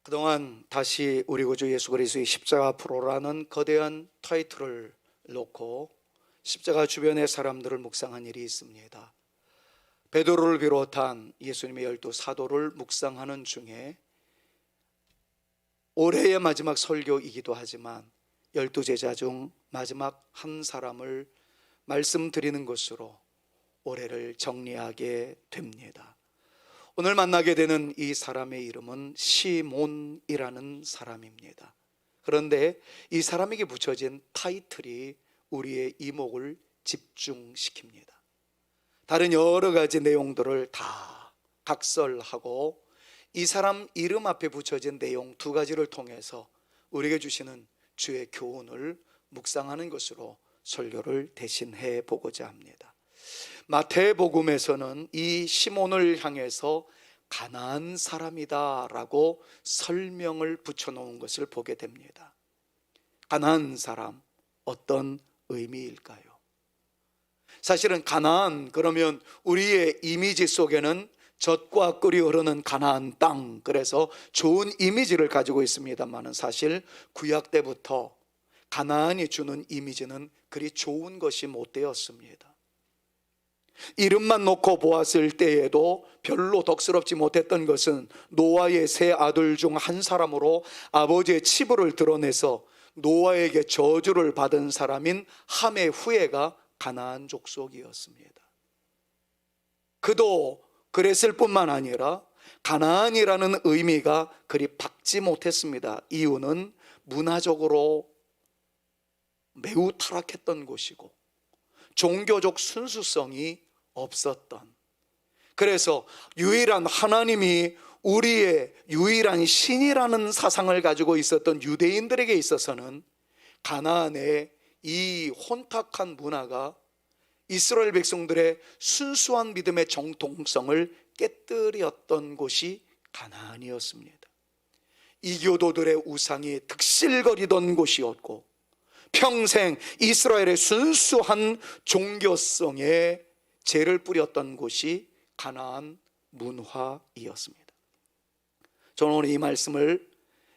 그동안 다시 우리 구주 예수 그리스도의 십자가 앞으로라는 거대한 타이틀을 놓고 십자가 주변의 사람들을 묵상한 일이 있습니다. 베드로를 비롯한 예수님의 12 사도를 묵상하는 중에 올해의 마지막 설교이기도 하지만 12 제자 중 마지막 한 사람을 말씀드리는 것으로 올해를 정리하게 됩니다. 오늘 만나게 되는 이 사람의 이름은 시몬이라는 사람입니다. 그런데 이 사람에게 붙여진 타이틀이 우리의 이목을 집중시킵니다. 다른 여러 가지 내용들을 다 각설하고 이 사람 이름 앞에 붙여진 내용 두 가지를 통해서 우리에게 주시는 주의 교훈을 묵상하는 것으로 설교를 대신해 보고자 합니다. 마태복음에서는 이 시몬을 향해서 가나안 사람이다 라고 설명을 붙여놓은 것을 보게 됩니다. 가나안 사람, 어떤 의미일까요? 사실은 가나안 그러면 우리의 이미지 속에는 젖과 꿀이 흐르는 가나안 땅, 그래서 좋은 이미지를 가지고 있습니다만 사실 구약 때부터 가나안이 주는 이미지는 그리 좋은 것이 못 되었습니다. 이름만 놓고 보았을 때에도 별로 덕스럽지 못했던 것은 노아의 세 아들 중 한 사람으로 아버지의 치부를 드러내서 노아에게 저주를 받은 사람인 함의 후예가 가나안 족속이었습니다. 그도 그랬을 뿐만 아니라 가나안이라는 의미가 그리 박지 못했습니다. 이유는 문화적으로 매우 타락했던 곳이고 종교적 순수성이 없었던, 그래서 유일한 하나님이 우리의 유일한 신이라는 사상을 가지고 있었던 유대인들에게 있어서는 가나안의 이 혼탁한 문화가 이스라엘 백성들의 순수한 믿음의 정통성을 깨뜨렸던 곳이 가나안이었습니다. 이교도들의 우상이 득실거리던 곳이었고 평생 이스라엘의 순수한 종교성에 죄를 뿌렸던 곳이 가나안 문화이었습니다. 저는 오늘 이 말씀을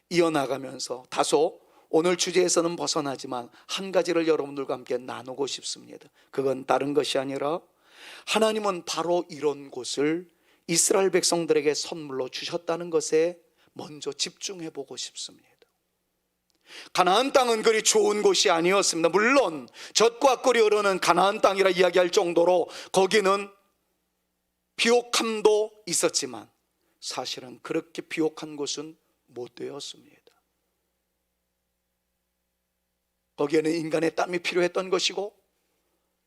이어나가면서 다소 오늘 주제에서는 벗어나지만 한 가지를 여러분들과 함께 나누고 싶습니다. 그건 다른 것이 아니라 하나님은 바로 이런 곳을 이스라엘 백성들에게 선물로 주셨다는 것에 먼저 집중해 보고 싶습니다. 가나안 땅은 그리 좋은 곳이 아니었습니다. 물론 젖과 꿀이 흐르는 가나안 땅이라 이야기할 정도로 거기는 비옥함도 있었지만 사실은 그렇게 비옥한 곳은 못 되었습니다. 거기에는 인간의 땀이 필요했던 것이고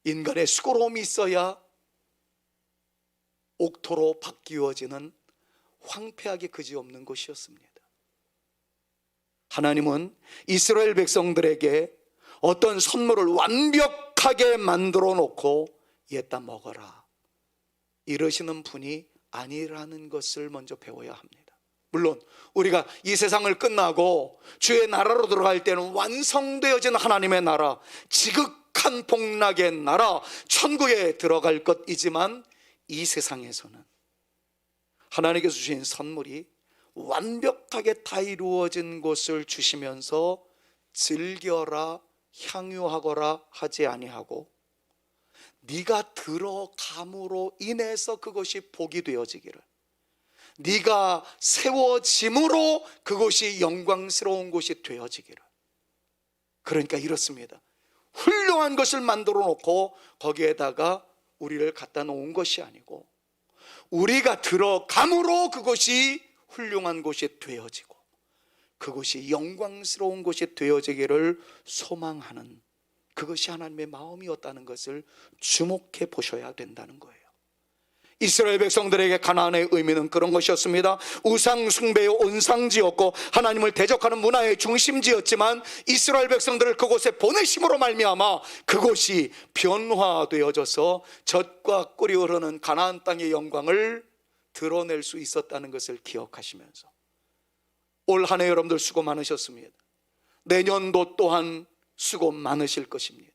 인간의 수고로움이 있어야 옥토로 바뀌어지는 황폐하게 그지없는 곳이었습니다. 하나님은 이스라엘 백성들에게 어떤 선물을 완벽하게 만들어 놓고 얘다 먹어라 이러시는 분이 아니라는 것을 먼저 배워야 합니다. 물론 우리가 이 세상을 끝나고 주의 나라로 들어갈 때는 완성되어진 하나님의 나라, 지극한 복락의 나라, 천국에 들어갈 것이지만 이 세상에서는 하나님께서 주신 선물이 완벽하게 다 이루어진 것을 주시면서 즐겨라 향유하거라 하지 아니하고 네가 들어감으로 인해서 그것이 복이 되어지기를, 네가 세워짐으로 그것이 영광스러운 곳이 되어지기를. 그러니까 이렇습니다. 훌륭한 것을 만들어 놓고 거기에다가 우리를 갖다 놓은 것이 아니고 우리가 들어감으로 그것이 훌륭한 곳이 되어지고 그것이 영광스러운 곳이 되어지기를 소망하는, 그것이 하나님의 마음이었다는 것을 주목해 보셔야 된다는 거예요. 이스라엘 백성들에게 가나안의 의미는 그런 것이었습니다. 우상 숭배의 온상지였고 하나님을 대적하는 문화의 중심지였지만 이스라엘 백성들을 그곳에 보내심으로 말미암아 그곳이 변화되어져서 젖과 꿀이 흐르는 가나안 땅의 영광을 드러낼 수 있었다는 것을 기억하시면서 올 한 해 여러분들 수고 많으셨습니다. 내년도 또한 수고 많으실 것입니다.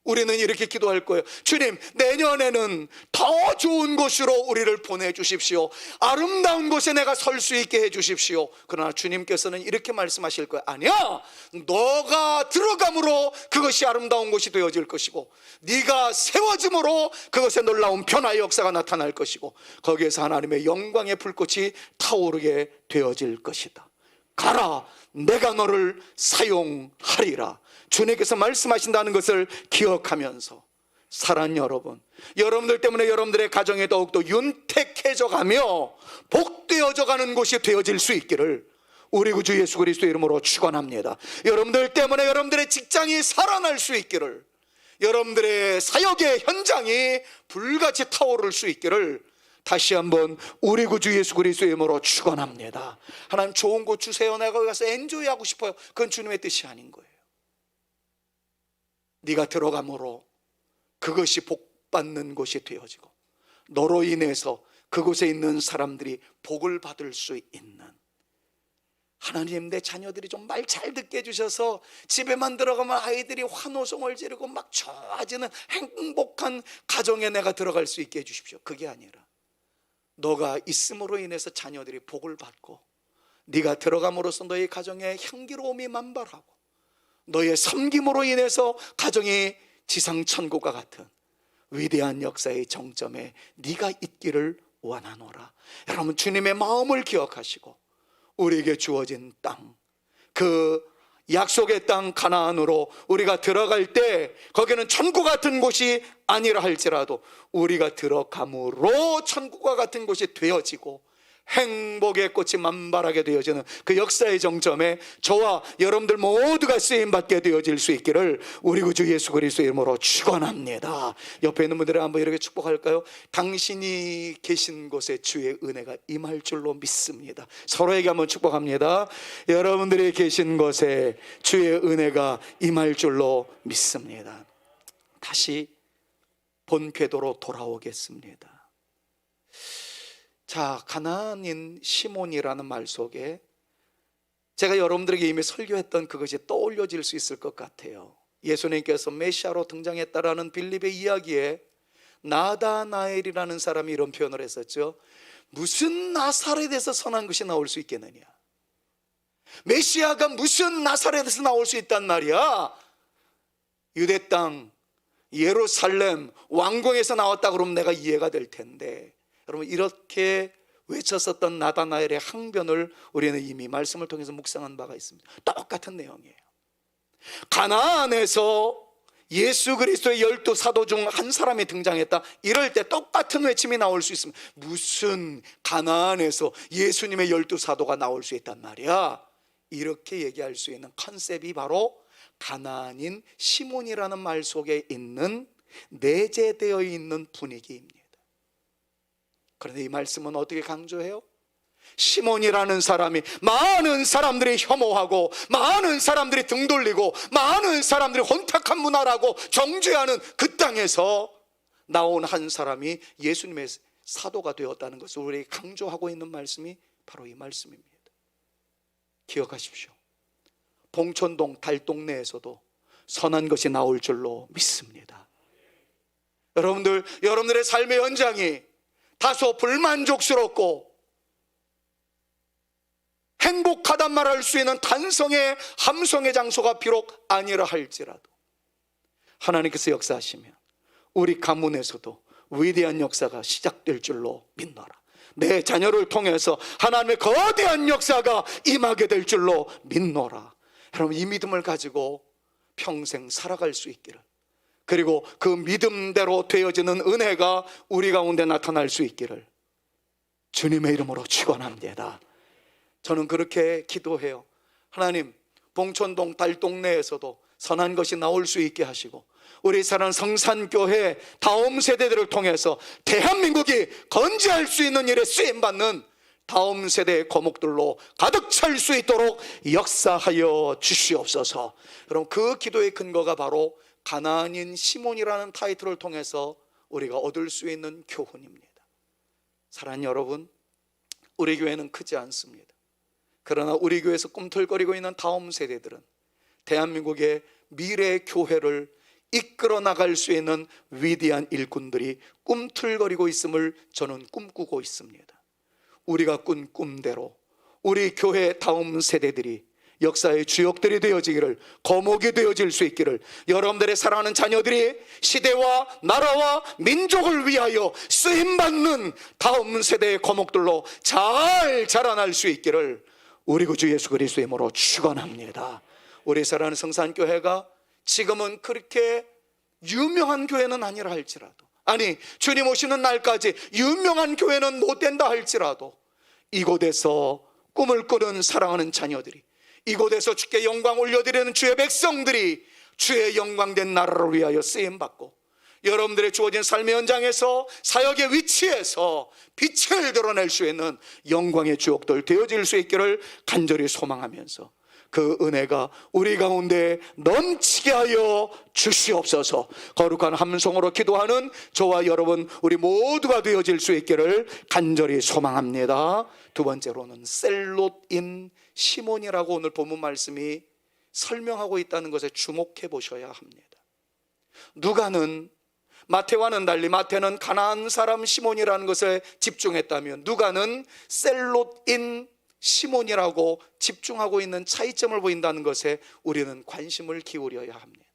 우리는 이렇게 기도할 거예요. 주님, 내년에는 더 좋은 곳으로 우리를 보내주십시오. 아름다운 곳에 내가 설 수 있게 해주십시오. 그러나 주님께서는 이렇게 말씀하실 거예요. 아니야, 너가 들어감으로 그것이 아름다운 곳이 되어질 것이고, 네가 세워짐으로 그것에 놀라운 변화의 역사가 나타날 것이고, 거기에서 하나님의 영광의 불꽃이 타오르게 되어질 것이다. 가라, 내가 너를 사용하리라. 주님께서 말씀하신다는 것을 기억하면서 사랑하는 여러분, 여러분들 때문에 여러분들의 가정에 더욱더 윤택해져 가며 복되어져 가는 곳이 되어질 수 있기를 우리 구주 예수 그리스도의 이름으로 축원합니다. 여러분들 때문에 여러분들의 직장이 살아날 수 있기를, 여러분들의 사역의 현장이 불같이 타오를 수 있기를 다시 한번 우리 구주 예수 그리스도의 이름으로 축원합니다. 하나님, 좋은 곳 주세요. 내가 거기 가서 엔조이하고 싶어요. 그건 주님의 뜻이 아닌 거예요. 네가 들어감으로 그것이 복받는 곳이 되어지고, 너로 인해서 그곳에 있는 사람들이 복을 받을 수 있는, 하나님, 내 자녀들이 좀 말 잘 듣게 해주셔서 집에만 들어가면 아이들이 환호성을 지르고 막 좋아지는 행복한 가정에 내가 들어갈 수 있게 해주십시오. 그게 아니라 너가 있음으로 인해서 자녀들이 복을 받고, 네가 들어감으로써 너의 가정에 향기로움이 만발하고, 너의 섬김으로 인해서 가정이 지상천국과 같은 위대한 역사의 정점에 네가 있기를 원하노라. 여러분, 주님의 마음을 기억하시고 우리에게 주어진 땅, 그 약속의 땅 가나안으로 우리가 들어갈 때 거기는 천국 같은 곳이 아니라 할지라도 우리가 들어감으로 천국과 같은 곳이 되어지고 행복의 꽃이 만발하게 되어지는 그 역사의 정점에 저와 여러분들 모두가 쓰임받게 되어질 수 있기를 우리 구주 예수 그리스도의 이름으로 축원합니다. 옆에 있는 분들을 한번 이렇게 축복할까요? 당신이 계신 곳에 주의 은혜가 임할 줄로 믿습니다. 서로에게 한번 축복합니다. 여러분들이 계신 곳에 주의 은혜가 임할 줄로 믿습니다. 다시 본 궤도로 돌아오겠습니다. 자, 가나안인 시몬이라는 말 속에 제가 여러분들에게 이미 설교했던 그것이 떠올려질 수 있을 것 같아요. 예수님께서 메시아로 등장했다라는 빌립의 이야기에 나다나엘이라는 사람이 이런 표현을 했었죠. 무슨 나사렛에서 선한 것이 나올 수 있겠느냐, 메시아가 무슨 나사렛에서 나올 수 있단 말이야. 유대 땅 예루살렘 왕궁에서 나왔다 그러면 내가 이해가 될 텐데, 여러분, 이렇게 외쳤었던 나다나엘의 항변을 우리는 이미 말씀을 통해서 묵상한 바가 있습니다. 똑같은 내용이에요. 가나안에서 예수 그리스도의 12사도 중 한 사람이 등장했다, 이럴 때 똑같은 외침이 나올 수 있습니다. 무슨 가나안에서 예수님의 12사도가 나올 수 있단 말이야. 이렇게 얘기할 수 있는 컨셉이 바로 가나안인 시몬이라는 말 속에 있는 내재되어 있는 분위기입니다. 그런데 이 말씀은 어떻게 강조해요? 시몬이라는 사람이 많은 사람들이 혐오하고, 많은 사람들이 등 돌리고, 많은 사람들이 혼탁한 문화라고 정죄하는 그 땅에서 나온 한 사람이 예수님의 사도가 되었다는 것을 우리에게 강조하고 있는 말씀이 바로 이 말씀입니다. 기억하십시오. 봉천동 달동네에서도 선한 것이 나올 줄로 믿습니다. 여러분들의 삶의 현장이 다소 불만족스럽고 행복하단 말할 수 있는 단성의 함성의 장소가 비록 아니라 할지라도 하나님께서 역사하시면 우리 가문에서도 위대한 역사가 시작될 줄로 믿노라. 내 자녀를 통해서 하나님의 거대한 역사가 임하게 될 줄로 믿노라. 여러분, 이 믿음을 가지고 평생 살아갈 수 있기를, 그리고 그 믿음대로 되어지는 은혜가 우리 가운데 나타날 수 있기를 주님의 이름으로 축원합니다. 저는 그렇게 기도해요. 하나님, 봉천동 달동네에서도 선한 것이 나올 수 있게 하시고, 우리 사랑하는 성산교회 다음 세대들을 통해서 대한민국이 건재할 수 있는 일에 쓰임받는 다음 세대의 거목들로 가득 찰 수 있도록 역사하여 주시옵소서. 여러분, 그 기도의 근거가 바로 가나안인 시몬이라는 타이틀을 통해서 우리가 얻을 수 있는 교훈입니다. 사랑하는 여러분, 우리 교회는 크지 않습니다. 그러나 우리 교회에서 꿈틀거리고 있는 다음 세대들은 대한민국의 미래 교회를 이끌어 나갈 수 있는 위대한 일꾼들이 꿈틀거리고 있음을 저는 꿈꾸고 있습니다. 우리가 꾼 꿈대로 우리 교회 다음 세대들이 역사의 주역들이 되어지기를, 거목이 되어질 수 있기를, 여러분들의 사랑하는 자녀들이 시대와 나라와 민족을 위하여 쓰임받는 다음 세대의 거목들로 잘 자라날 수 있기를 우리 구주 예수 그리스도의 이름으로 축원합니다. 우리 사랑하는 성산교회가 지금은 그렇게 유명한 교회는 아니라 할지라도, 아니 주님 오시는 날까지 유명한 교회는 못 된다 할지라도, 이곳에서 꿈을 꾸는 사랑하는 자녀들이, 이곳에서 주께 영광 올려드리는 주의 백성들이 주의 영광된 나라를 위하여 쓰임받고, 여러분들의 주어진 삶의 현장에서 사역의 위치에서 빛을 드러낼 수 있는 영광의 주역들 되어질 수 있기를 간절히 소망하면서, 그 은혜가 우리 가운데 넘치게 하여 주시옵소서. 거룩한 함성으로 기도하는 저와 여러분 우리 모두가 되어질 수 있기를 간절히 소망합니다. 두 번째로는 셀롯인 시몬이라고 오늘 본문 말씀이 설명하고 있다는 것에 주목해 보셔야 합니다. 누가는 마태와는 달리, 마태는 가나안 사람 시몬이라는 것에 집중했다면 누가는 셀롯인 시몬이라고 집중하고 있는 차이점을 보인다는 것에 우리는 관심을 기울여야 합니다.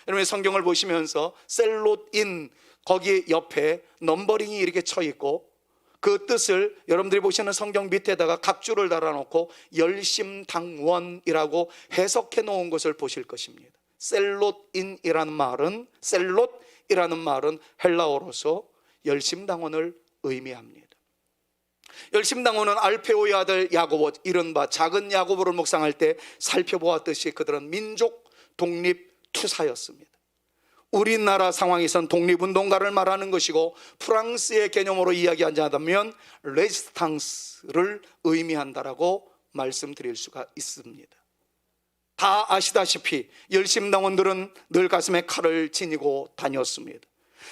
여러분 성경을 보시면서 셀롯인, 거기 옆에 넘버링이 이렇게 쳐 있고, 그 뜻을 여러분들이 보시는 성경 밑에다가 각주를 달아놓고 열심당원이라고 해석해 놓은 것을 보실 것입니다. 셀롯인이라는 말은, 셀롯이라는 말은 헬라어로서 열심당원을 의미합니다. 열심당원은 알페오의 아들 야고보, 이른바 작은 야고보를 묵상할 때 살펴보았듯이 그들은 민족 독립 투사였습니다. 우리나라 상황에선 독립운동가를 말하는 것이고, 프랑스의 개념으로 이야기하자면 레지스탕스를 의미한다라고 말씀드릴 수가 있습니다. 다 아시다시피 열심당원들은 늘 가슴에 칼을 지니고 다녔습니다.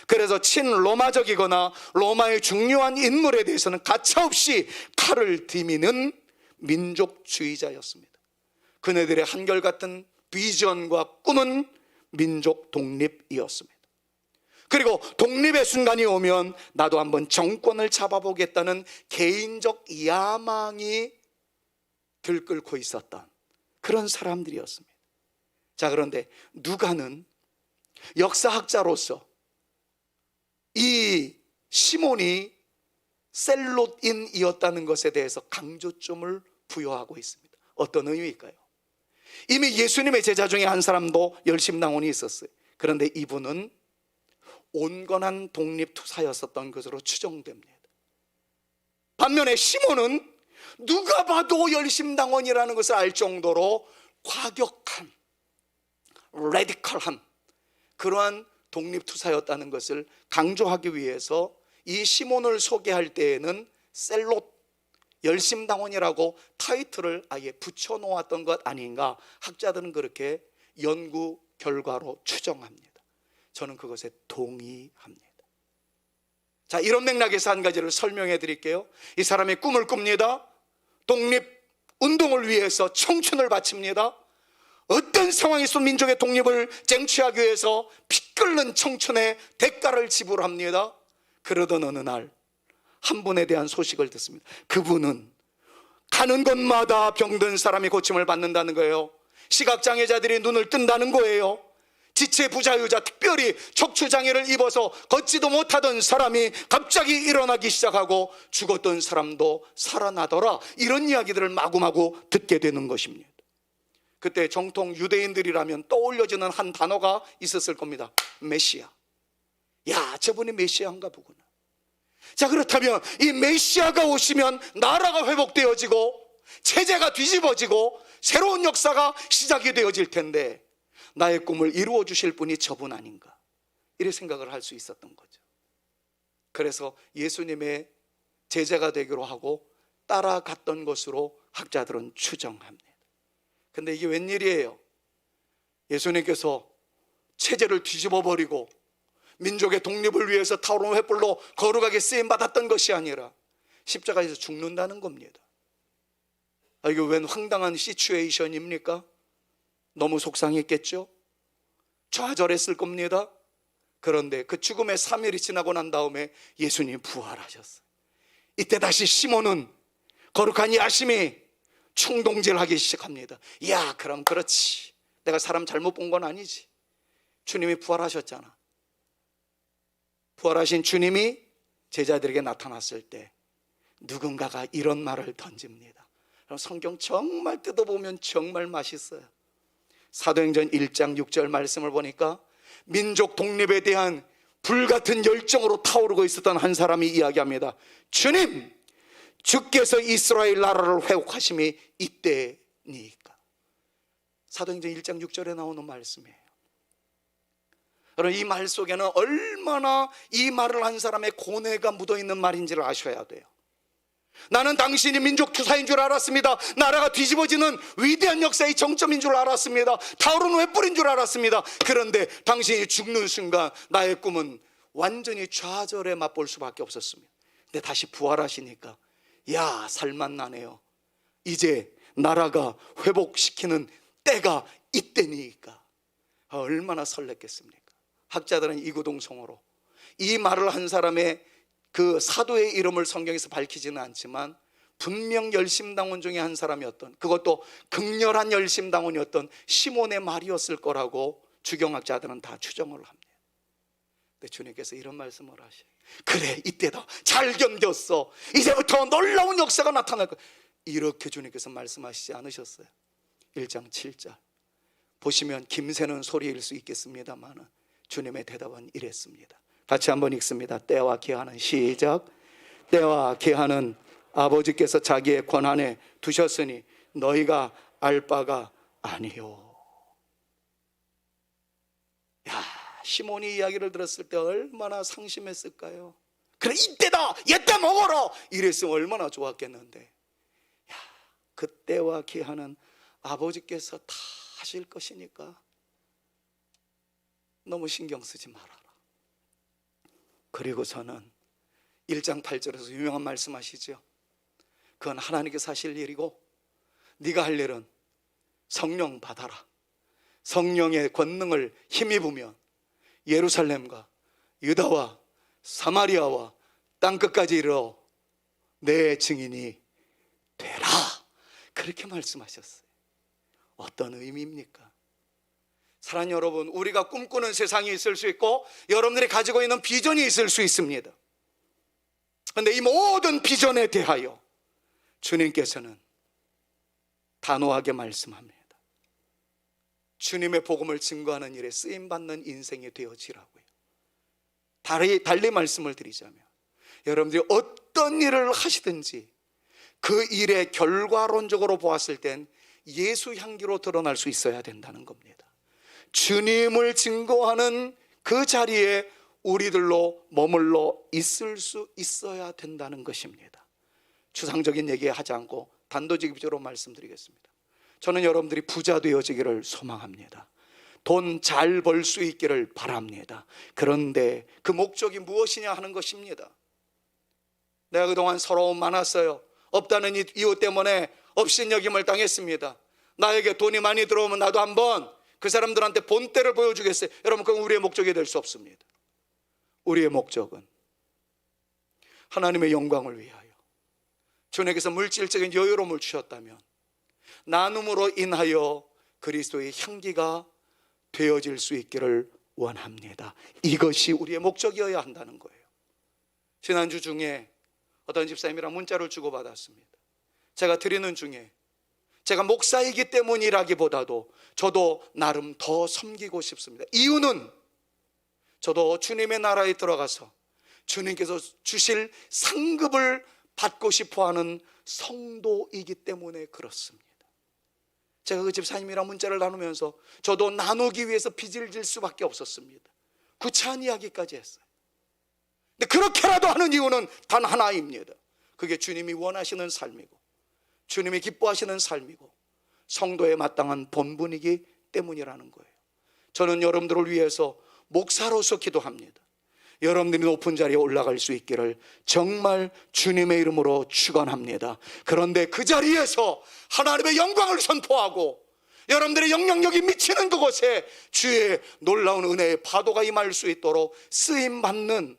그래서 친로마적이거나 로마의 중요한 인물에 대해서는 가차없이 칼을 디미는 민족주의자였습니다. 그네들의 한결같은 비전과 꿈은 민족 독립이었습니다. 그리고 독립의 순간이 오면 나도 한번 정권을 잡아보겠다는 개인적 야망이 들끓고 있었던 그런 사람들이었습니다. 자, 그런데 누가는 역사학자로서 이 시몬이 셀롯인이었다는 것에 대해서 강조점을 부여하고 있습니다. 어떤 의미일까요? 이미 예수님의 제자 중에 한 사람도 열심당원이 있었어요. 그런데 이분은 온건한 독립투사였었던 것으로 추정됩니다. 반면에 시몬은 누가 봐도 열심당원이라는 것을 알 정도로 과격한, 레디컬한 그러한 독립투사였다는 것을 강조하기 위해서 이 시몬을 소개할 때에는 셀롯, 열심당원이라고 타이틀을 아예 붙여놓았던 것 아닌가, 학자들은 그렇게 연구 결과로 추정합니다. 저는 그것에 동의합니다. 자, 이런 맥락에서 한 가지를 설명해 드릴게요. 이 사람이 꿈을 꿉니다. 독립운동을 위해서 청춘을 바칩니다. 어떤 상황에서 민족의 독립을 쟁취하기 위해서 피 끓는 청춘의 대가를 지불합니다. 그러던 어느 날 한 분에 대한 소식을 듣습니다. 그분은 가는 곳마다 병든 사람이 고침을 받는다는 거예요. 시각장애자들이 눈을 뜬다는 거예요. 지체 부자유자, 특별히 척추장애를 입어서 걷지도 못하던 사람이 갑자기 일어나기 시작하고 죽었던 사람도 살아나더라, 이런 이야기들을 마구마구 듣게 되는 것입니다. 그때 정통 유대인들이라면 떠올려지는 한 단어가 있었을 겁니다. 메시아. 야, 저분이 메시아인가 보구나. 자, 그렇다면 이 메시아가 오시면 나라가 회복되어지고 체제가 뒤집어지고 새로운 역사가 시작이 되어질 텐데 나의 꿈을 이루어 주실 분이 저분 아닌가, 이렇게 생각을 할 수 있었던 거죠. 그래서 예수님의 제자가 되기로 하고 따라갔던 것으로 학자들은 추정합니다. 근데 이게 웬일이에요? 예수님께서 체제를 뒤집어 버리고 민족의 독립을 위해서 타오르는 횃불로 거룩하게 쓰임받았던 것이 아니라 십자가에서 죽는다는 겁니다. 이게 웬 황당한 시츄에이션입니까? 너무 속상했겠죠? 좌절했을 겁니다. 그런데 그 죽음의 3일이 지나고 난 다음에 예수님이 부활하셨어요. 이때 다시 시몬은 거룩한 야심이 충동질하기 시작합니다. 야, 그럼 그렇지, 내가 사람 잘못 본 건 아니지. 주님이 부활하셨잖아. 부활하신 주님이 제자들에게 나타났을 때 누군가가 이런 말을 던집니다. 성경 정말 뜯어보면 정말 맛있어요. 사도행전 1장 6절 말씀을 보니까 민족 독립에 대한 불같은 열정으로 타오르고 있었던 한 사람이 이야기합니다. 주님, 주께서 이스라엘 나라를 회복하심이 이때니까. 사도행전 1장 6절에 나오는 말씀이에요. 여러분, 이 말 속에는 얼마나 이 말을 한 사람의 고뇌가 묻어있는 말인지를 아셔야 돼요. 나는 당신이 민족 투사인 줄 알았습니다. 나라가 뒤집어지는 위대한 역사의 정점인 줄 알았습니다. 타오르는 횃불인 줄 알았습니다. 그런데 당신이 죽는 순간 나의 꿈은 완전히 좌절에 맛볼 수밖에 없었습니다. 근데 다시 부활하시니까 야, 살맛나네요. 이제 나라가 회복시키는 때가 이때니까. 얼마나 설렜겠습니까? 학자들은 이구동성으로 이 말을 한 사람의 그 사도의 이름을 성경에서 밝히지는 않지만 분명 열심당원 중에 한 사람이었던, 그것도 극렬한 열심당원이었던 시몬의 말이었을 거라고 주경학자들은 다 추정을 합니다. 근데 주님께서 이런 말씀을 하셔요. 그래, 이때다. 잘 견뎠어. 이제부터 놀라운 역사가 나타날 거야. 이렇게 주님께서 말씀하시지 않으셨어요? 1장 7절 보시면 김새는 소리일 수 있겠습니다만 주님의 대답은 이랬습니다. 같이 한번 읽습니다. 때와 기한은, 시작. 때와 기한은 아버지께서 자기의 권한에 두셨으니 너희가 알 바가 아니요. 야, 시몬이 이야기를 들었을 때 얼마나 상심했을까요? 그래, 이때다, 이때 먹어라 이랬으면 얼마나 좋았겠는데. 야, 그때와 기한은 아버지께서 다 하실 것이니까 너무 신경 쓰지 말아라. 그리고서는 1장 8절에서 유명한 말씀하시죠. 그건 하나님께서 하실 일이고 네가 할 일은 성령 받아라. 성령의 권능을 힘입으면 예루살렘과 유다와 사마리아와 땅끝까지 이르러 내 증인이 되라. 그렇게 말씀하셨어요. 어떤 의미입니까? 사랑하는 여러분, 우리가 꿈꾸는 세상이 있을 수 있고 여러분들이 가지고 있는 비전이 있을 수 있습니다. 그런데 이 모든 비전에 대하여 주님께서는 단호하게 말씀합니다. 주님의 복음을 증거하는 일에 쓰임받는 인생이 되어지라고요. 달리 말씀을 드리자면 여러분들이 어떤 일을 하시든지 그 일의 결과론적으로 보았을 땐 예수 향기로 드러날 수 있어야 된다는 겁니다. 주님을 증거하는 그 자리에 우리들로 머물러 있을 수 있어야 된다는 것입니다. 추상적인 얘기 하지 않고 단도직입적으로 말씀드리겠습니다. 저는 여러분들이 부자 되어지기를 소망합니다. 돈 잘 벌 수 있기를 바랍니다. 그런데 그 목적이 무엇이냐 하는 것입니다. 내가 그동안 서러움 많았어요. 없다는 이유 때문에 업신여김을 당했습니다. 나에게 돈이 많이 들어오면 나도 한번 그 사람들한테 본때를 보여주겠어요. 여러분, 그건 우리의 목적이 될 수 없습니다. 우리의 목적은 하나님의 영광을 위하여 주님께서 물질적인 여유로움을 주셨다면 나눔으로 인하여 그리스도의 향기가 되어질 수 있기를 원합니다. 이것이 우리의 목적이어야 한다는 거예요. 지난주 중에 어떤 집사님이랑 문자를 주고받았습니다. 제가 드리는 중에 제가 목사이기 때문이라기보다도 저도 나름 더 섬기고 싶습니다. 이유는 저도 주님의 나라에 들어가서 주님께서 주실 상급을 받고 싶어하는 성도이기 때문에 그렇습니다. 제가 그 집사님이랑 문자를 나누면서 저도 나누기 위해서 빚을 질 수밖에 없었습니다. 구차한 이야기까지 했어요. 근데 그렇게라도 하는 이유는 단 하나입니다. 그게 주님이 원하시는 삶이고 주님이 기뻐하시는 삶이고 성도에 마땅한 본분이기 때문이라는 거예요. 저는 여러분들을 위해서 목사로서 기도합니다. 여러분들이 높은 자리에 올라갈 수 있기를 정말 주님의 이름으로 축원합니다. 그런데 그 자리에서 하나님의 영광을 선포하고 여러분들의 영향력이 미치는 그곳에 주의 놀라운 은혜의 파도가 임할 수 있도록 쓰임받는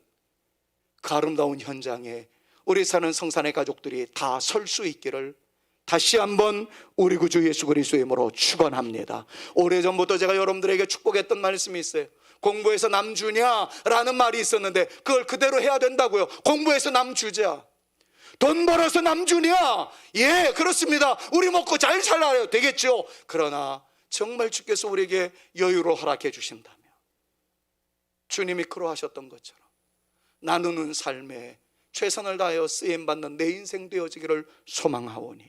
그 아름다운 현장에 우리 사는 성산의 가족들이 다 설 수 있기를 다시 한번 우리 구주 예수 그리스도의 이름으로 축원합니다. 오래전부터 제가 여러분들에게 축복했던 말씀이 있어요. 공부해서 남 주냐라는 말이 있었는데 그걸 그대로 해야 된다고요. 공부해서 남 주자. 돈 벌어서 남 주냐? 예, 그렇습니다. 우리 먹고 잘 살아야 되겠죠. 그러나 정말 주께서 우리에게 여유로 허락해 주신다면 주님이 그러하셨던 것처럼 나누는 삶에 최선을 다하여 쓰임받는 내 인생 되어지기를 소망하오니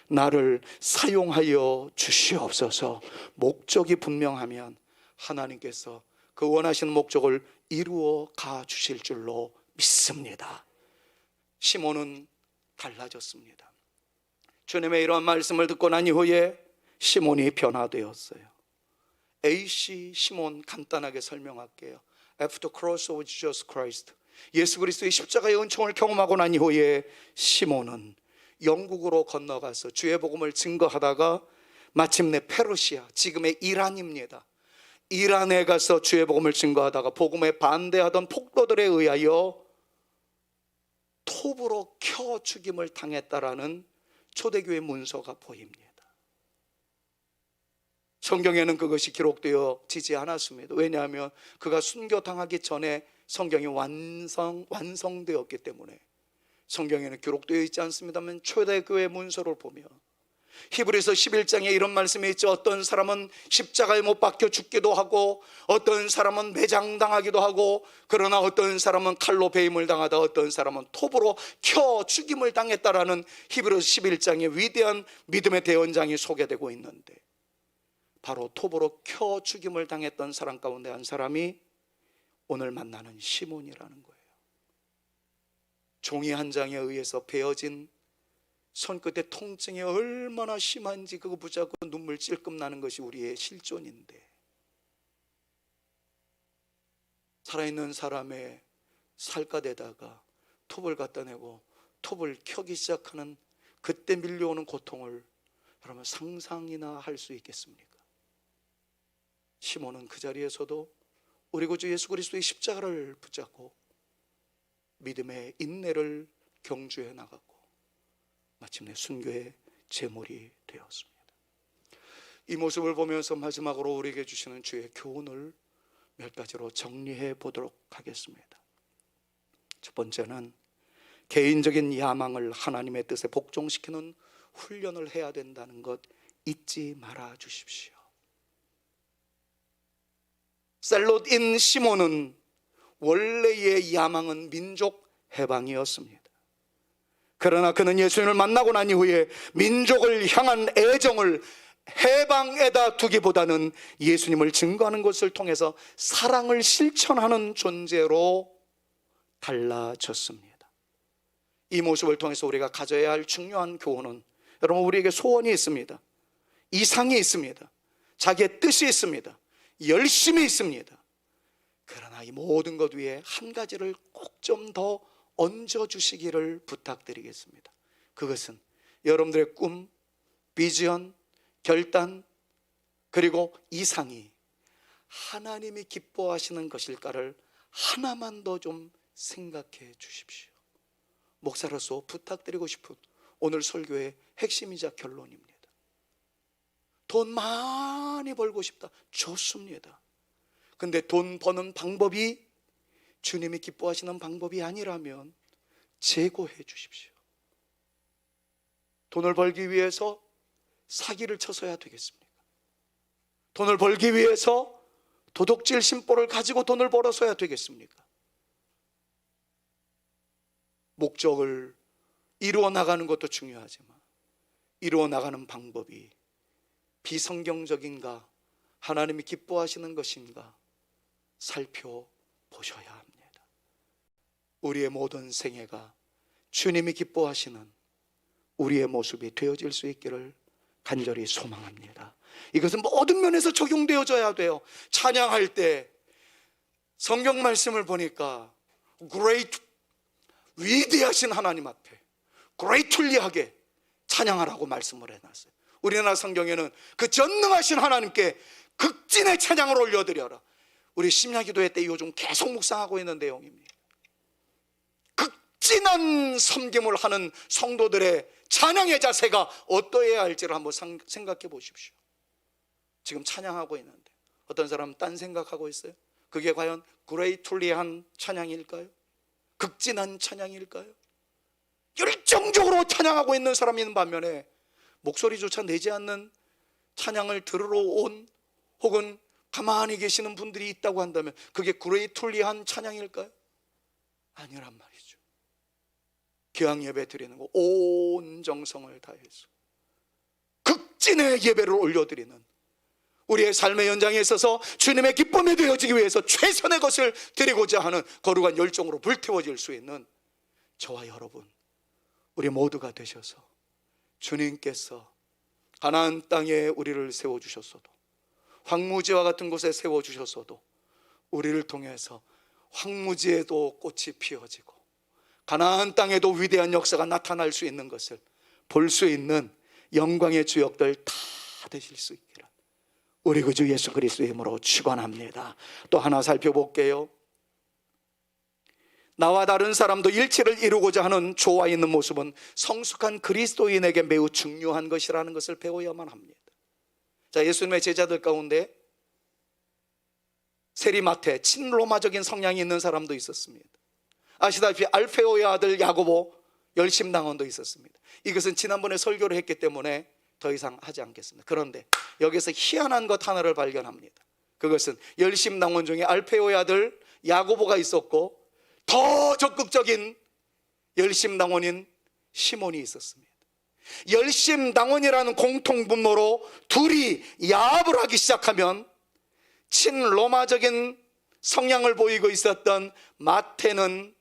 나를 사용하여 주시옵소서. 목적이 분명하면 하나님께서 그 원하시는 목적을 이루어 가 주실 줄로 믿습니다. 시몬은 달라졌습니다. 주님의 이러한 말씀을 듣고 난 이후에 시몬이 변화되었어요. AC 시몬 간단하게 설명할게요. After the cross of Jesus Christ, 예수 그리스도의 십자가의 은총을 경험하고 난 이후에 시몬은 영국으로 건너가서 주의 복음을 증거하다가 마침내 페르시아, 지금의 이란입니다. 이란에 가서 주의 복음을 증거하다가 복음에 반대하던 폭도들에 의하여 톱으로 켜 죽임을 당했다라는 초대교회 문서가 보입니다. 성경에는 그것이 기록되어지지 않았습니다. 왜냐하면 그가 순교당하기 전에 성경이 완성되었기 때문에 성경에는 기록되어 있지 않습니다만 초대교회 문서를 보면 히브리서 11장에 이런 말씀이 있죠. 어떤 사람은 십자가에 못 박혀 죽기도 하고 어떤 사람은 매장당하기도 하고 그러나 어떤 사람은 칼로 배임을 당하다 어떤 사람은 톱으로 켜 죽임을 당했다라는 히브리서 11장의 위대한 믿음의 대원장이 소개되고 있는데 바로 톱으로 켜 죽임을 당했던 사람 가운데 한 사람이 오늘 만나는 시몬이라는 거예요. 종이 한 장에 의해서 베어진 손끝의 통증이 얼마나 심한지 그거 붙잡고 눈물 찔끔 나는 것이 우리의 실존인데 살아있는 사람의 살갗에다가 톱을 갖다 내고 톱을 켜기 시작하는 그때 밀려오는 고통을 여러분 상상이나 할 수 있겠습니까? 시몬은 그 자리에서도 우리 구주 예수 그리스도의 십자가를 붙잡고 믿음의 인내를 경주해 나갔고 마침내 순교의 제물이 되었습니다. 이 모습을 보면서 마지막으로 우리에게 주시는 주의 교훈을 몇 가지로 정리해 보도록 하겠습니다. 첫 번째는 개인적인 야망을 하나님의 뜻에 복종시키는 훈련을 해야 된다는 것 잊지 말아 주십시오. 셀롯인 시몬은 원래의 야망은 민족 해방이었습니다. 그러나 그는 예수님을 만나고 난 이후에 민족을 향한 애정을 해방에다 두기보다는 예수님을 증거하는 것을 통해서 사랑을 실천하는 존재로 달라졌습니다. 이 모습을 통해서 우리가 가져야 할 중요한 교훈은 여러분 우리에게 소원이 있습니다. 이상이 있습니다. 자기의 뜻이 있습니다. 열심이 있습니다. 그러나 이 모든 것 위에 한 가지를 꼭 좀 더 얹어주시기를 부탁드리겠습니다. 그것은 여러분들의 꿈, 비전, 결단 그리고 이상이 하나님이 기뻐하시는 것일까를 하나만 더 좀 생각해 주십시오. 목사로서 부탁드리고 싶은 오늘 설교의 핵심이자 결론입니다. 돈 많이 벌고 싶다. 좋습니다. 근데 돈 버는 방법이 주님이 기뻐하시는 방법이 아니라면 제고해 주십시오. 돈을 벌기 위해서 사기를 쳐서야 되겠습니까? 돈을 벌기 위해서 도둑질 심보를 가지고 돈을 벌어서야 되겠습니까? 목적을 이루어 나가는 것도 중요하지만 이루어 나가는 방법이 비성경적인가 하나님이 기뻐하시는 것인가 살펴보셔야 합니다. 우리의 모든 생애가 주님이 기뻐하시는 우리의 모습이 되어질 수 있기를 간절히 소망합니다. 이것은 모든 면에서 적용되어져야 돼요. 찬양할 때 성경 말씀을 보니까 great, 위대하신 하나님 앞에 greatly하게 찬양하라고 말씀을 해놨어요. 우리나라 성경에는 그 전능하신 하나님께 극진의 찬양을 올려드려라. 우리 심야기도회 때 요즘 계속 묵상하고 있는 내용입니다. 극진한 섬김을 하는 성도들의 찬양의 자세가 어떠해야 할지를 한번 생각해 보십시오. 지금 찬양하고 있는데 어떤 사람은 딴 생각하고 있어요. 그게 과연 그레이툴리한 찬양일까요? 극진한 찬양일까요? 열정적으로 찬양하고 있는 사람이 있는 반면에 목소리조차 내지 않는 찬양을 들으러 온 혹은 가만히 계시는 분들이 있다고 한다면 그게 그레이툴리한 찬양일까요? 아니란 말이죠. 기왕 예배 드리는 거 온 정성을 다해서 극진의 예배를 올려드리는, 우리의 삶의 연장에 있어서 주님의 기쁨이 되어지기 위해서 최선의 것을 드리고자 하는 거룩한 열정으로 불태워질 수 있는 저와 여러분, 우리 모두가 되셔서 주님께서 가나안 땅에 우리를 세워주셨어도, 황무지와 같은 곳에 세워주셨어도 우리를 통해서 황무지에도 꽃이 피어지고 가나안 땅에도 위대한 역사가 나타날 수 있는 것을 볼 수 있는 영광의 주역들 다 되실 수 있기를 우리 구주 예수 그리스도의 이름으로 축원합니다. 또 하나 살펴볼게요. 나와 다른 사람도 일치를 이루고자 하는 조화 있는 모습은 성숙한 그리스도인에게 매우 중요한 것이라는 것을 배워야만 합니다. 자, 예수님의 제자들 가운데 세리마테, 친로마적인 성향이 있는 사람도 있었습니다. 아시다시피 알페오의 아들 야고보 열심당원도 있었습니다. 이것은 지난번에 설교를 했기 때문에 더 이상 하지 않겠습니다. 그런데 여기서 희한한 것 하나를 발견합니다. 그것은 열심당원 중에 알페오의 아들 야고보가 있었고 더 적극적인 열심당원인 시몬이 있었습니다. 열심당원이라는 공통분모로 둘이 야합을 하기 시작하면 친로마적인 성향을 보이고 있었던 마태는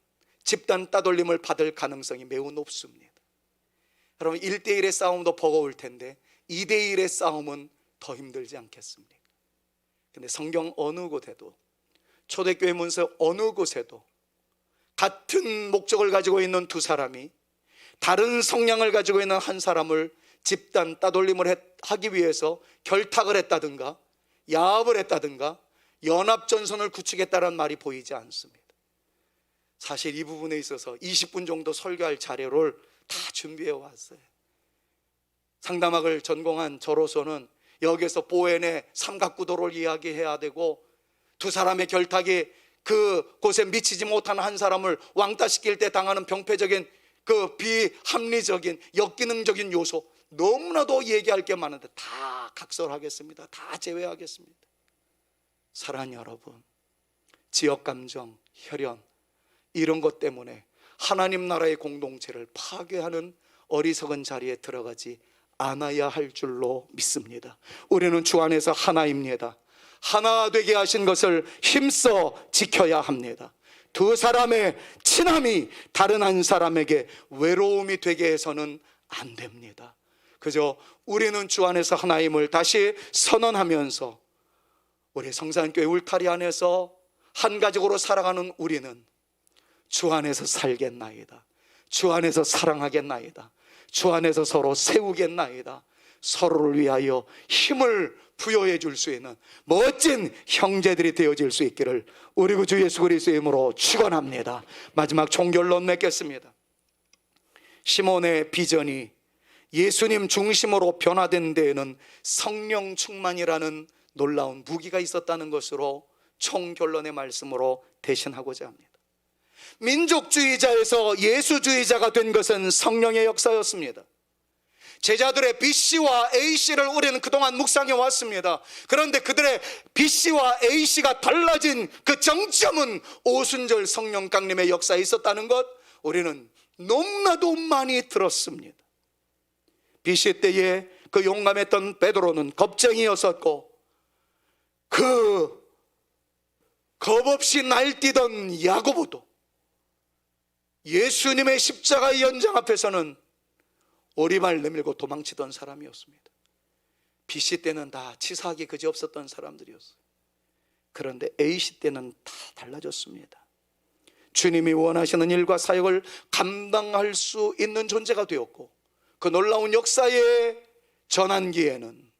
집단 따돌림을 받을 가능성이 매우 높습니다. 여러분, 1대1의 싸움도 버거울 텐데 2대1의 싸움은 더 힘들지 않겠습니까? 근데 성경 어느 곳에도, 초대교회 문서 어느 곳에도 같은 목적을 가지고 있는 두 사람이 다른 성향을 가지고 있는 한 사람을 집단 따돌림을 하기 위해서 결탁을 했다든가 야합을 했다든가 연합전선을 구축했다는 말이 보이지 않습니다. 사실 이 부분에 있어서 20분 정도 설교할 자료를 다 준비해 왔어요. 상담학을 전공한 저로서는 여기서 보엔의 삼각구도를 이야기해야 되고, 두 사람의 결탁이 그 곳에 미치지 못한 한 사람을 왕따시킬 때 당하는 병폐적인 그 비합리적인 역기능적인 요소, 너무나도 얘기할 게 많은데 다 각설하겠습니다. 다 제외하겠습니다. 사랑하는 여러분, 지역감정, 혈연 이런 것 때문에 하나님 나라의 공동체를 파괴하는 어리석은 자리에 들어가지 않아야 할 줄로 믿습니다. 우리는 주 안에서 하나입니다. 하나 되게 하신 것을 힘써 지켜야 합니다. 두 사람의 친함이 다른 한 사람에게 외로움이 되게 해서는 안 됩니다. 그저 우리는 주 안에서 하나임을 다시 선언하면서 우리 성산교회 울타리 안에서 한 가족으로 살아가는 우리는 주 안에서 살겠나이다, 주 안에서 사랑하겠나이다, 주 안에서 서로 세우겠나이다, 서로를 위하여 힘을 부여해 줄 수 있는 멋진 형제들이 되어질 수 있기를 우리 구주 예수 그리스도의 이름으로 축원합니다. 마지막 종결론 맺겠습니다. 시몬의 비전이 예수님 중심으로 변화된 데에는 성령 충만이라는 놀라운 무기가 있었다는 것으로 총결론의 말씀으로 대신하고자 합니다. 민족주의자에서 예수주의자가 된 것은 성령의 역사였습니다. 제자들의 BC와 AC를 우리는 그동안 묵상해 왔습니다. 그런데 그들의 BC와 AC가 달라진 그 정점은 오순절 성령 강림의 역사에 있었다는 것, 우리는 너무나도 많이 들었습니다. BC 때에 그 용감했던 베드로는 겁쟁이였었고, 그 겁없이 날뛰던 야고보도 예수님의 십자가의 연장 앞에서는 오리발 내밀고 도망치던 사람이었습니다. BC 때는 다 치사하기 그지없었던 사람들이었어요. 그런데 AC 때는 다 달라졌습니다. 주님이 원하시는 일과 사역을 감당할 수 있는 존재가 되었고, 그 놀라운 역사의 전환기에는,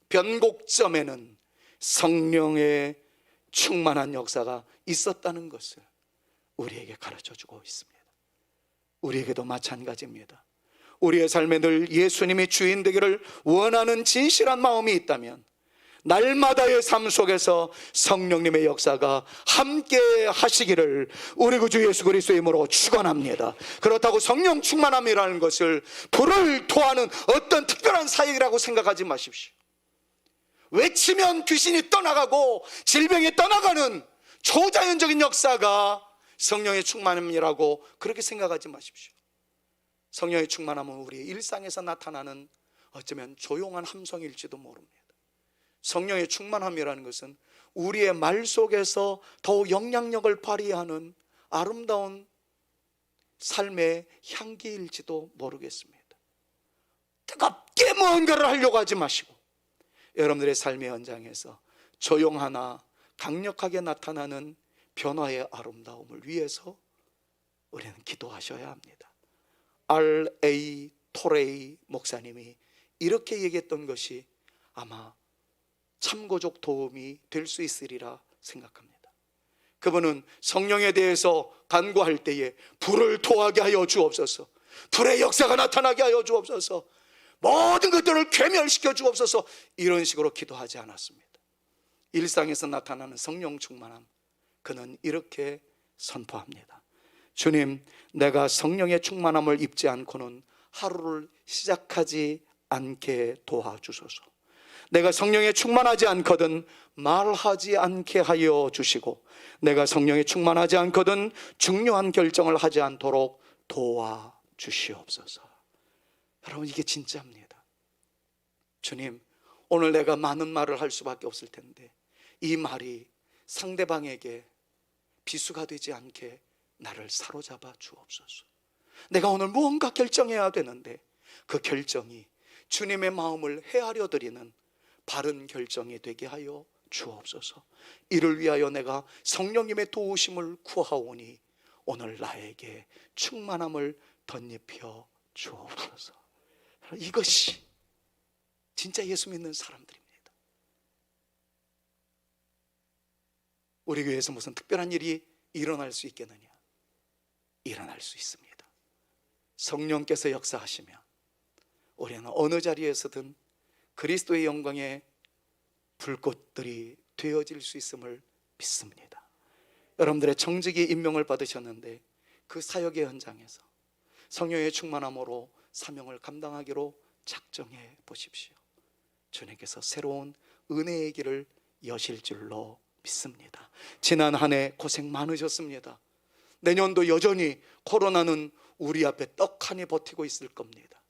변곡점에는 성령의 충만한 역사가 있었다는 것을 우리에게 가르쳐 주고 있습니다. 우리에게도 마찬가지입니다. 우리의 삶에 늘 예수님이 주인 되기를 원하는 진실한 마음이 있다면 날마다의 삶 속에서 성령님의 역사가 함께 하시기를 우리 구주 예수 그리스도의 이름으로 축원합니다. 그렇다고 성령 충만함이라는 것을 불을 토하는 어떤 특별한 사역이라고 생각하지 마십시오. 외치면 귀신이 떠나가고 질병이 떠나가는 초자연적인 역사가 성령의 충만함이라고 그렇게 생각하지 마십시오. 성령의 충만함은 우리의 일상에서 나타나는 어쩌면 조용한 함성일지도 모릅니다. 성령의 충만함이라는 것은 우리의 말 속에서 더욱 영향력을 발휘하는 아름다운 삶의 향기일지도 모르겠습니다. 뜨겁게 무언가를 하려고 하지 마시고 여러분들의 삶의 현장에서 조용하나 강력하게 나타나는 변화의 아름다움을 위해서 우리는 기도하셔야 합니다. R.A. 토레이 목사님이 이렇게 얘기했던 것이 아마 참고적 도움이 될 수 있으리라 생각합니다. 그분은 성령에 대해서 간구할 때에 불을 토하게 하여 주옵소서, 불의 역사가 나타나게 하여 주옵소서, 모든 것들을 괴멸시켜 주옵소서, 이런 식으로 기도하지 않았습니다. 일상에서 나타나는 성령 충만함, 그는 이렇게 선포합니다. 주님, 내가 성령의 충만함을 입지 않고는 하루를 시작하지 않게 도와주소서. 내가 성령에 충만하지 않거든 말하지 않게 하여 주시고, 내가 성령에 충만하지 않거든 중요한 결정을 하지 않도록 도와주시옵소서. 여러분, 이게 진짜입니다. 주님, 오늘 내가 많은 말을 할 수밖에 없을 텐데 이 말이 상대방에게 비수가 되지 않게 나를 사로잡아 주옵소서. 내가 오늘 무언가 결정해야 되는데 그 결정이 주님의 마음을 헤아려 드리는 바른 결정이 되게 하여 주옵소서. 이를 위하여 내가 성령님의 도우심을 구하오니 오늘 나에게 충만함을 덧입혀 주옵소서. 이것이 진짜 예수 믿는 사람들입니다. 우리 교회에서 무슨 특별한 일이 일어날 수 있겠느냐? 일어날 수 있습니다. 성령께서 역사하시면 우리는 어느 자리에서든 그리스도의 영광의 불꽃들이 되어질 수 있음을 믿습니다. 여러분들의 정직이 임명을 받으셨는데 그 사역의 현장에서 성령의 충만함으로 사명을 감당하기로 작정해 보십시오. 주님께서 새로운 은혜의 길을 여실 줄로 믿습니다. 지난 한 해 고생 많으셨습니다. 내년도 여전히 코로나는 우리 앞에 떡하니 버티고 있을 겁니다.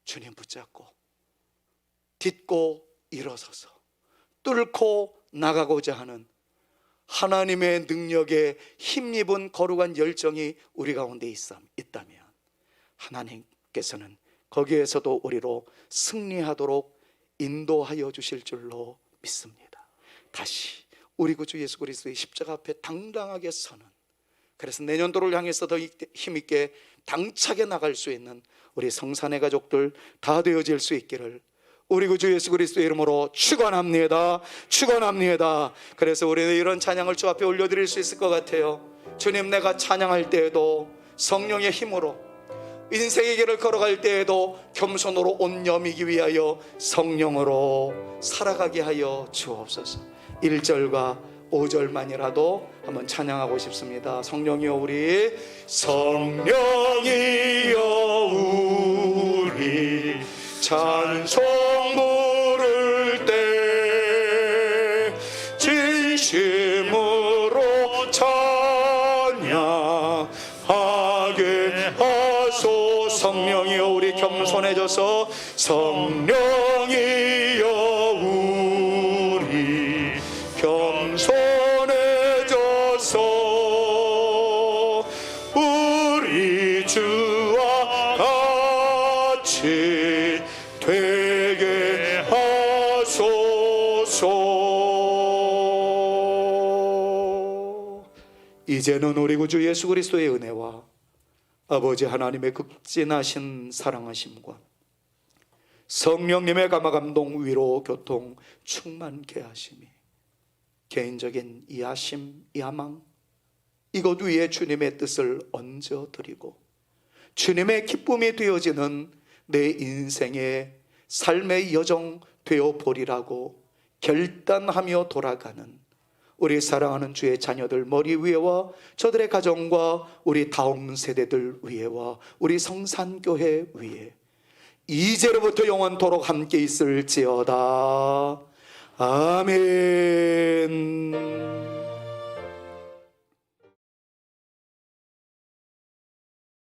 주님 붙잡고 딛고 일어서서 뚫고 나가고자 하는 하나님의 능력에 힘입은 거룩한 열정이 우리 가운데 있다면 하나님께서는 거기에서도 우리로 승리하도록 인도하여 주실 줄로 믿습니다. 다시 우리 구주 예수 그리스도의 십자가 앞에 당당하게 서는, 그래서 내년도를 향해서 더 힘있게 당차게 나갈 수 있는 우리 성산의 가족들 다 되어질 수 있기를 우리 구주 예수 그리스도의 이름으로 축원합니다. 축원합니다. 그래서 우리는 이런 찬양을 주 앞에 올려드릴 수 있을 것 같아요. 주님, 내가 찬양할 때에도 성령의 힘으로, 인생의 길을 걸어갈 때에도 겸손으로 옷 여미기 위하여 성령으로 살아가게 하여 주옵소서. 1절과 5절만이라도 한번 찬양하고 싶습니다. 성령이여 우리, 성령이여 우리 찬송 부를 때 진심으로 찬양하게 하소. 성령이여 우리 겸손해져서 성령이여 우리 겸손해져서 우리 주와 같이 되게 하소서. 이제는 우리 구주 예수 그리스도의 은혜와 아버지 하나님의 극진하신 사랑하심과 성령님의 감화감동, 위로, 교통 충만케 하심이, 개인적인 이하심, 이하망, 이것 위에 주님의 뜻을 얹어드리고 주님의 기쁨이 되어지는 내 인생의 삶의 여정 되어보리라고 결단하며 돌아가는 우리 사랑하는 주의 자녀들 머리 위에와 저들의 가정과 우리 다음 세대들 위에와 우리 성산교회 위에 이제로부터 영원토록 함께 있을지어다. 아멘.